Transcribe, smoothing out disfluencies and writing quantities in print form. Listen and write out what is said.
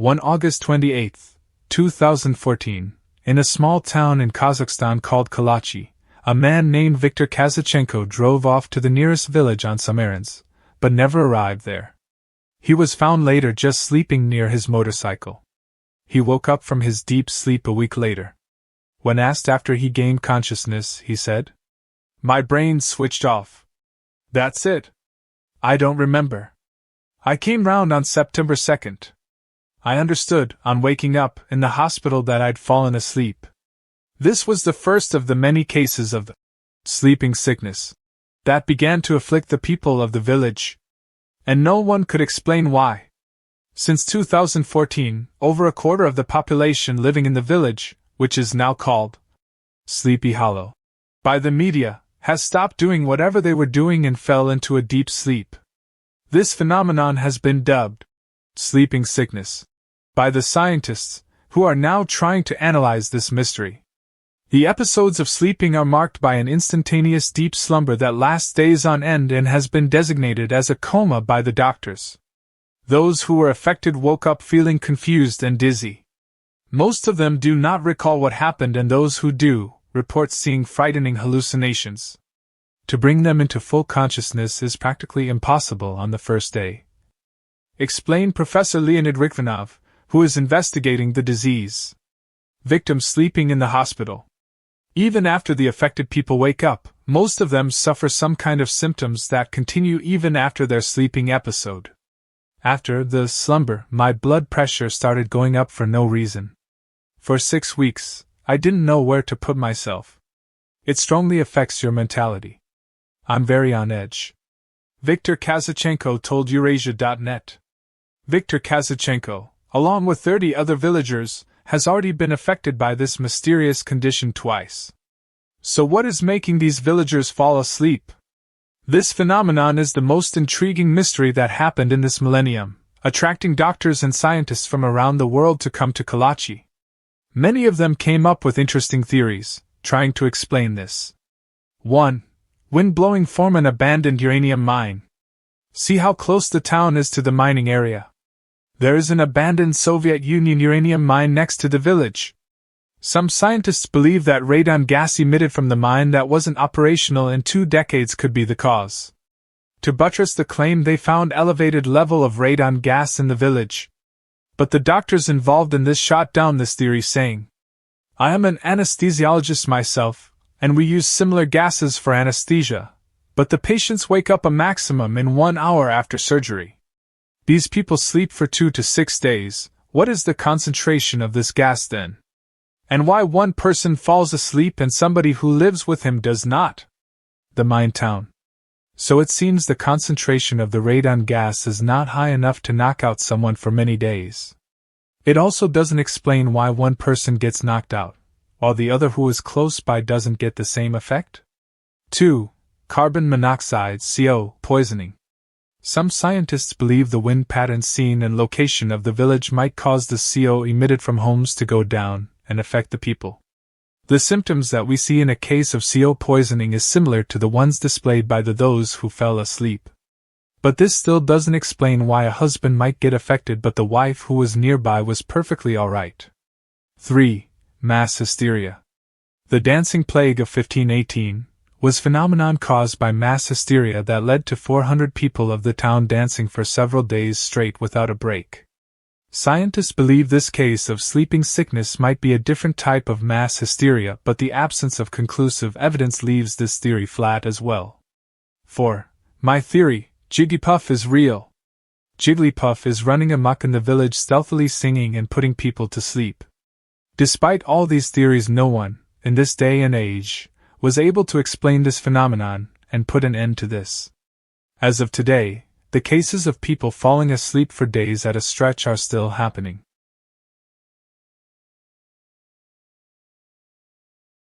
One August 28, 2014, in a small town in Kazakhstan called Kalachi, a man named Viktor Kazachenko drove off to the nearest village on some errands, but never arrived there. He was found later just sleeping near his motorcycle. He woke up from his deep sleep a week later. When asked after he gained consciousness, he said, "My brain switched off. That's it. I don't remember. I came round on September 2nd. I understood, on waking up in the hospital, that I'd fallen asleep." This was the first of the many cases of the sleeping sickness that began to afflict the people of the village, and no one could explain why. Since 2014, over a quarter of the population living in the village, which is now called Sleepy Hollow by the media, has stopped doing whatever they were doing and fell into a deep sleep. This phenomenon has been dubbed sleeping sickness by the scientists, who are now trying to analyze this mystery. The episodes of sleeping are marked by an instantaneous deep slumber that lasts days on end and has been designated as a coma by the doctors. Those who were affected woke up feeling confused and dizzy. Most of them do not recall what happened, and those who do report seeing frightening hallucinations. To bring them into full consciousness is practically impossible on the first day, explained Professor Leonid Rykvanov, who is investigating the disease. Victims sleeping in the hospital. Even after the affected people wake up, most of them suffer some kind of symptoms that continue even after their sleeping episode. After the slumber, my blood pressure started going up for no reason. For 6 weeks, I didn't know where to put myself. It strongly affects your mentality. I'm very on edge. Viktor Kazachenko told Eurasia.net. Viktor Kazachenko, along with 30 other villagers, has already been affected by this mysterious condition twice. So what is making these villagers fall asleep? This phenomenon is the most intriguing mystery that happened in this millennium, attracting doctors and scientists from around the world to come to Kalachi. Many of them came up with interesting theories, trying to explain this. 1. Wind blowing from an abandoned uranium mine. See how close the town is to the mining area. There is an abandoned Soviet Union uranium mine next to the village. Some scientists believe that radon gas emitted from the mine that wasn't operational in 2 decades could be the cause. To buttress the claim, they found elevated level of radon gas in the village. But the doctors involved in this shot down this theory, saying, "I am an anesthesiologist myself, and we use similar gases for anesthesia, but the patients wake up a maximum in 1 hour after surgery. These people sleep for 2 to 6 days. What is the concentration of this gas then? And why one person falls asleep and somebody who lives with him does not?" The mine town. So it seems the concentration of the radon gas is not high enough to knock out someone for many days. It also doesn't explain why one person gets knocked out, while the other who is close by doesn't get the same effect. 2. Carbon monoxide (CO) poisoning. Some scientists believe the wind patterns seen and location of the village might cause the CO emitted from homes to go down and affect the people. The symptoms that we see in a case of CO poisoning is similar to the ones displayed by those who fell asleep. But this still doesn't explain why a husband might get affected but the wife who was nearby was perfectly alright. 3. Mass hysteria. The dancing plague of 1518 was a phenomenon caused by mass hysteria that led to 400 people of the town dancing for several days straight without a break. Scientists believe this case of sleeping sickness might be a different type of mass hysteria, but the absence of conclusive evidence leaves this theory flat as well. 4. My theory, Jigglypuff is real. Jigglypuff is running amok in the village, stealthily singing and putting people to sleep. Despite all these theories, no one, in this day and age, was able to explain this phenomenon and put an end to this. As of today, the cases of people falling asleep for days at a stretch are still happening.